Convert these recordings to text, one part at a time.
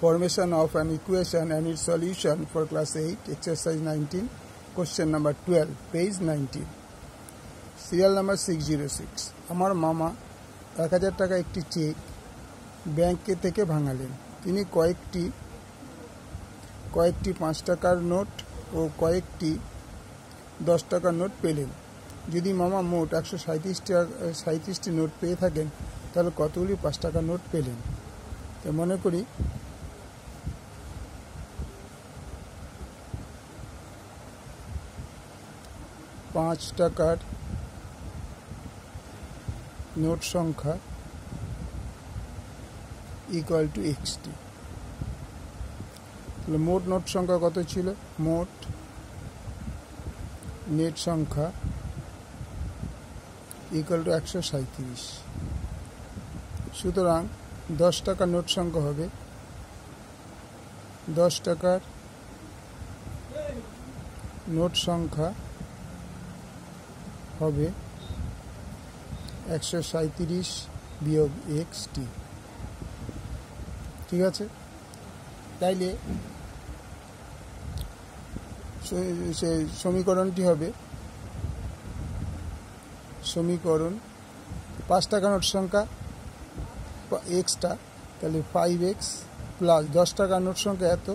Formation of an equation and its solution for class 8, exercise 19, question number 12, page 19. Serial number 606. আমার মামা 1000 টাকা একটি check ব্যাংকে থেকে ভাঙালেন। তিনি কয়েকটি 5 টাকার নোট ও কয়েকটি 10 টাকার নোট পেলেন। যদি মামা মোট 137টি নোট পেয়ে থাকেন তাহলে কতগুলি 5 টাকার নোট পেলেন? তো মনে করি 5 টাকার নোট সংখ্যা ইকুয়াল টু xt। তাহলে মোট নোট সংখ্যা কত ছিল? মোট নেট সংখ্যা ইকুয়াল টু 137। সুতরাং 10 টাকার নোট সংখ্যা হবে 10 টাকার নোট সংখ্যা হবে 137 বিয়োগ xt। ঠিক আছে, তাইলে সমীকরণটি হবে সমীকরণ 5 টাকা নোট সংখ্যা xটা, তাহলে 5x প্লাস 10 টাকা নোট সংখ্যা এত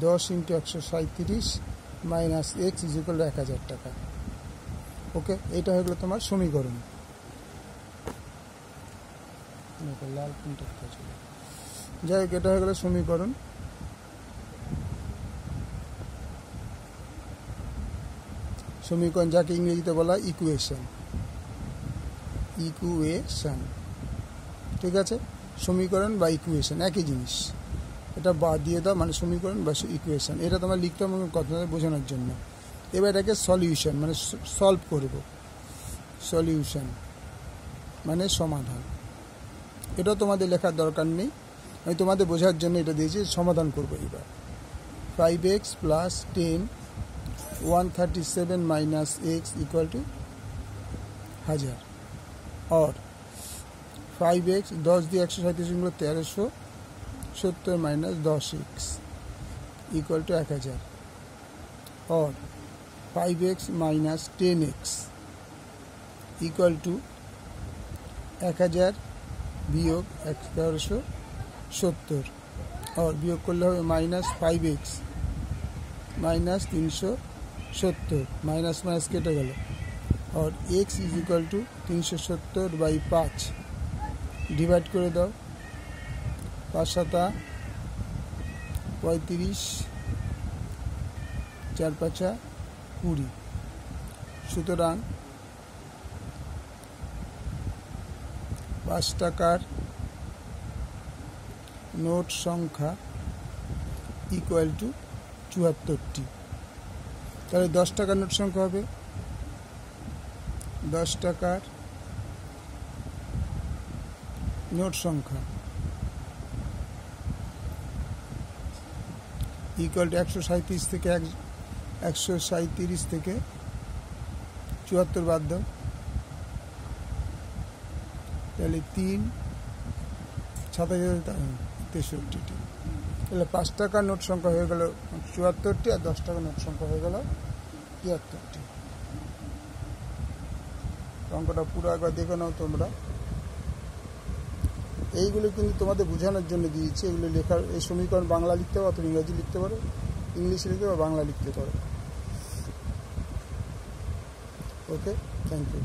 10 × 137 মাইনাস x ইকুয়াল 1000 টাকা। ওকে, এটা হয়ে গেল তোমার সমীকরণ। লাল প্রিন্ট যাই হোক, এটা হয়ে গেল সমীকরণ। সমীকরণ যাকে ইংরেজিতে বলা ইকুয়েশন। ঠিক আছে, সমীকরণ বা ইকুয়েশন একই জিনিস। এটা বাদ দিয়ে দাও, মানে সমীকরণ বা ইকুয়েশন। এটা তোমার লিখতে হবে কথা বোঝানোর জন্য। এবার এটাকে সলিউশন মানে সলভ করব। সলিউশন মানে সমাধান। এটা তোমাদের লেখার দরকার নেই, আমি তোমাদের বোঝার জন্য এটা দিয়েছি। সমাধান করব এবার। 5x plus 10 137 minus x equal to 1000 और 5x 10 দিয়ে 137 গুলো 1370 মাইনাস 10x ইকুয়াল টু 1000 और 5x minus 10x equal to 1000 বিয়োগ 1370 और বিয়োগ করলে হবে minus 5x minus 370 minus minus কেটে গেল और x is equal to 370 by 5 divide করে দাও। 5 7 35 4 5 20। সুতরাং 5 টাকার নোট সংখ্যা ইকুয়াল টু 74টি। তাহলে 10 টাকার নোট সংখ্যা হবে 10 টাকার নোট সংখ্যা ইকুয়াল টু 137 থেকে 74 বাদ দাও, তাহলে 3 63টি। তাহলে 5 টাকার নোট সংখ্যা হয়ে গেল 74টি আর 10 টাকার নোট সংখ্যা হয়ে গেল 73টি। অঙ্কটা পুরো একবার দেখে নাও তোমরা। এইগুলো কিন্তু তোমাদের বোঝানোর জন্য দিয়েছি। এগুলো লেখার এই সমীকরণ বাংলা লিখতে পারো, অথবা ইংরাজি লিখতে পারো, ইংলিশে লিখতে পারো, বাংলা লিখতে পারো। ওকে, থ্যাংক ইউ।